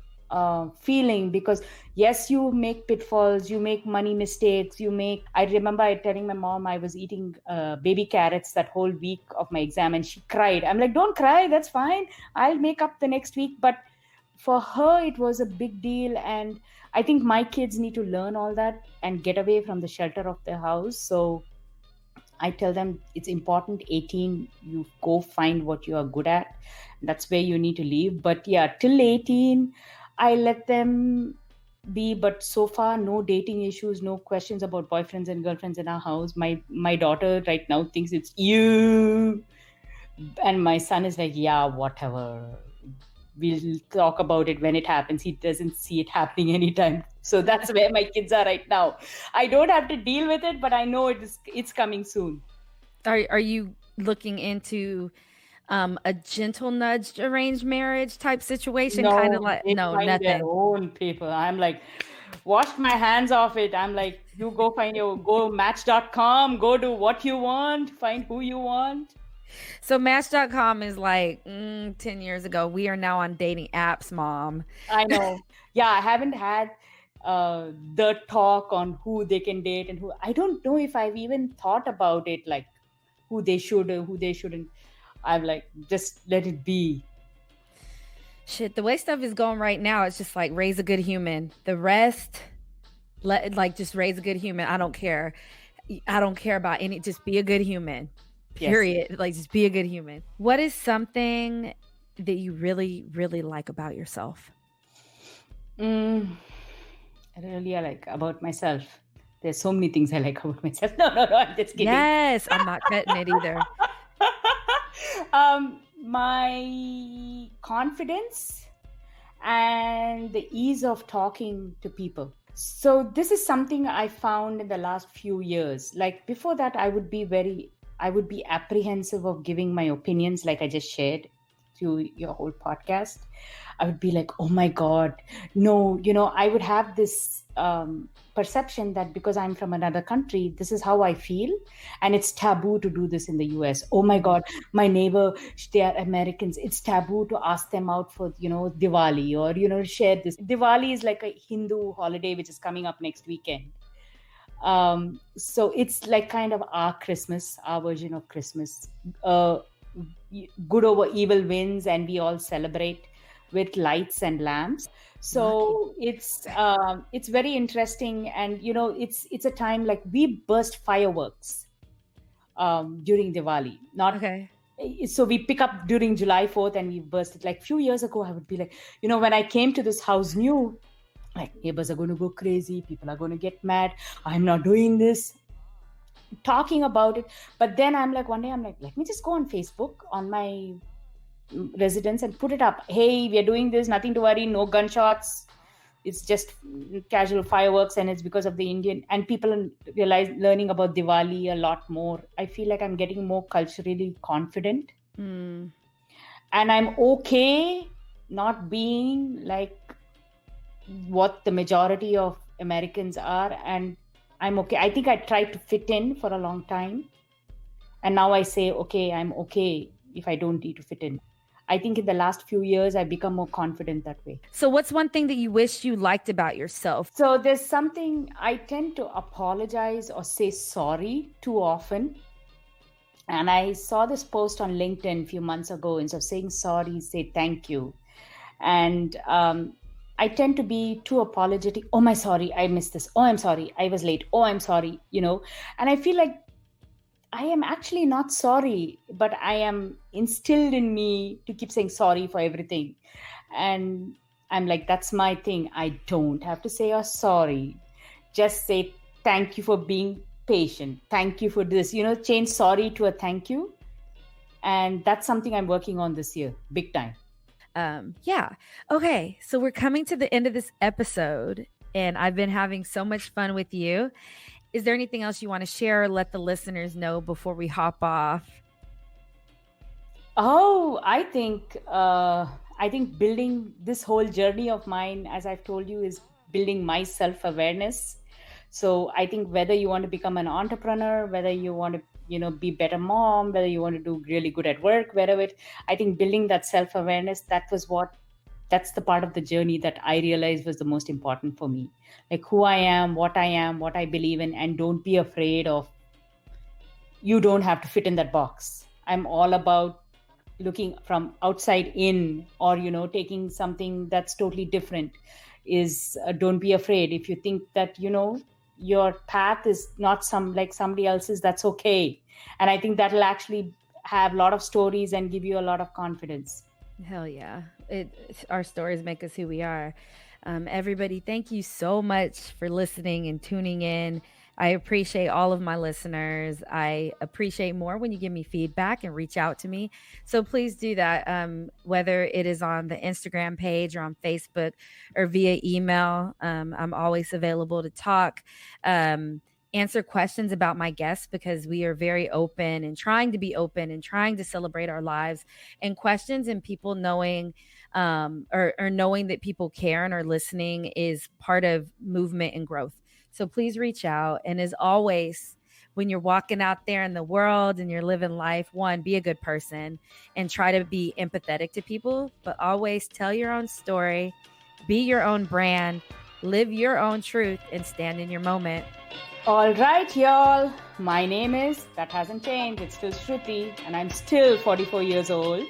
Speaker 2: feeling, because yes, you make pitfalls, you make money mistakes, I remember telling my mom I was eating baby carrots that whole week of my exam, and she cried. I'm like, don't cry, that's fine, I'll make up the next week. But for her it was a big deal, and I think my kids need to learn all that and get away from the shelter of their house. So I tell them it's important. 18, you go find what you are good at. That's where you need to leave. But yeah, till 18, I let them be. But so far, no dating issues, no questions about boyfriends and girlfriends in our house. My daughter right now thinks it's you. And my son is like, yeah, whatever. We'll talk about it when it happens. He doesn't see it happening anytime. So that's where my kids are right now. I don't have to deal with it, but I know it's coming soon.
Speaker 1: Are you looking into a gentle nudge arranged marriage type situation?
Speaker 2: No,
Speaker 1: kind of like
Speaker 2: they
Speaker 1: no,
Speaker 2: find
Speaker 1: nothing.
Speaker 2: their own paper. I'm like, wash my hands off it. I'm like, you go match.com, go do what you want, find who you want.
Speaker 1: So Match.com is like 10 years ago. We are now on dating apps, Mom.
Speaker 2: I know. Yeah, I haven't had the talk on who they can date and who. I don't know if I've even thought about it, like who they should or who they shouldn't. I'm like, just let it be.
Speaker 1: Shit, the way stuff is going right now, it's just like raise a good human. The rest, just raise a good human. I don't care. I don't care about any. Just be a good human. Period. Yes. Like, just be a good human. What is something that you really, really like about yourself?
Speaker 2: I really like about myself. There's so many things I like about myself. No, I'm just kidding.
Speaker 1: Yes, I'm not cutting it either.
Speaker 2: My confidence and the ease of talking to people. So this is something I found in the last few years. Like before that, I would be apprehensive of giving my opinions, like I just shared through your whole podcast. I would be like, oh my God, no, I would have this perception that because I'm from another country, this is how I feel. And it's taboo to do this in the US. Oh my God, my neighbor, they are Americans. It's taboo to ask them out for, Diwali or, share this. Diwali is like a Hindu holiday, which is coming up next weekend. So it's like kind of our Christmas, our version of Christmas. Good over evil wins, and we all celebrate with lights and lamps. So it's very interesting, and it's a time like we burst fireworks during Diwali. So we pick up during July 4th and we burst it. Like a few years ago, I would be like, when I came to this house new, like neighbors are going to go crazy, people are going to get mad, I'm not doing this, talking about it. But then one day I'm like, let me just go on Facebook on my residence and put it up. Hey, we are doing this, nothing to worry, no gunshots, it's just casual fireworks, and it's because of the Indian, and people are learning about Diwali a lot more. I feel like I'm getting more culturally confident. And I'm okay not being like what the majority of Americans are, and I'm okay. I think I tried to fit in for a long time, and now I say, okay, I'm okay if I don't need to fit in. I think in the last few years, I've become more confident that way.
Speaker 1: So what's one thing that you wish you liked about yourself?
Speaker 2: So there's something, I tend to apologize or say sorry too often. And I saw this post on LinkedIn a few months ago. Instead of saying sorry, say thank you. And I tend to be too apologetic. Oh, my sorry, I missed this. Oh, I'm sorry, I was late. Oh, I'm sorry, And I feel like I am actually not sorry, but I am instilled in me to keep saying sorry for everything. And I'm like, that's my thing. I don't have to say a sorry. Just say thank you for being patient. Thank you for this. Change sorry to a thank you. And that's something I'm working on this year, big time.
Speaker 1: Yeah. Okay. So we're coming to the end of this episode, and I've been having so much fun with you. Is there anything else you want to share or let the listeners know before we hop off?
Speaker 2: Oh, I think building this whole journey of mine, as I've told you, is building my self-awareness So I think whether you want to become an entrepreneur, whether you want to, be better mom, whether you want to do really good at work, I think building that self-awareness, that's the part of the journey that I realized was the most important for me. Like who I am, what I believe in, and don't be afraid of, you don't have to fit in that box. I'm all about looking from outside in, or, taking something that's totally different. Don't be afraid. If you think that, your path is not like somebody else's, that's okay. And I think that'll actually have a lot of stories and give you a lot of confidence.
Speaker 1: Hell yeah. Our stories make us who we are. Everybody, thank you so much for listening and tuning in. I appreciate all of my listeners. I appreciate more when you give me feedback and reach out to me. So please do that, whether it is on the Instagram page or on Facebook or via email. I'm always available to talk, answer questions about my guests, because we are very open and trying to be open and trying to celebrate our lives, and questions and people knowing or knowing that people care and are listening is part of movement and growth. So please reach out. And as always, when you're walking out there in the world and you're living life, one, be a good person and try to be empathetic to people, but always tell your own story, be your own brand, live your own truth, and stand in your moment.
Speaker 2: All right, y'all. My name that hasn't changed. It's still Shruti, and I'm still 44 years old.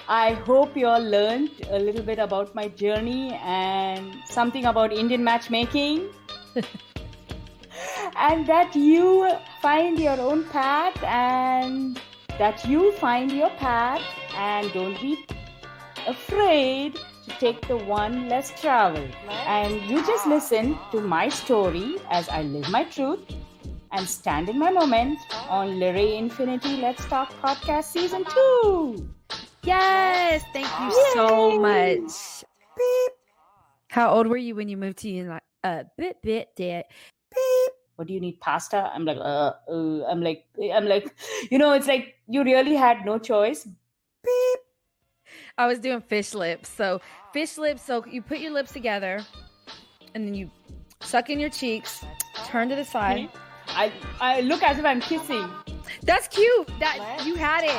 Speaker 2: I hope you all learned a little bit about my journey and something about Indian matchmaking. And that you find your own path, and don't be afraid to take the one less traveled. And you just listen to my story as I live my truth and stand in my moment on LRI Infinity Let's Talk Podcast Season 2.
Speaker 1: Yes, thank you so much. Beep. How old were you when you moved to United? Bit, dad.
Speaker 2: Beep. What do you need? Pasta? I'm like, I'm like, it's like you really had no choice. Beep.
Speaker 1: I was doing fish lips. So you put your lips together and then you suck in your cheeks, turn to the side.
Speaker 2: I look as if I'm kissing.
Speaker 1: That's cute. That you had it.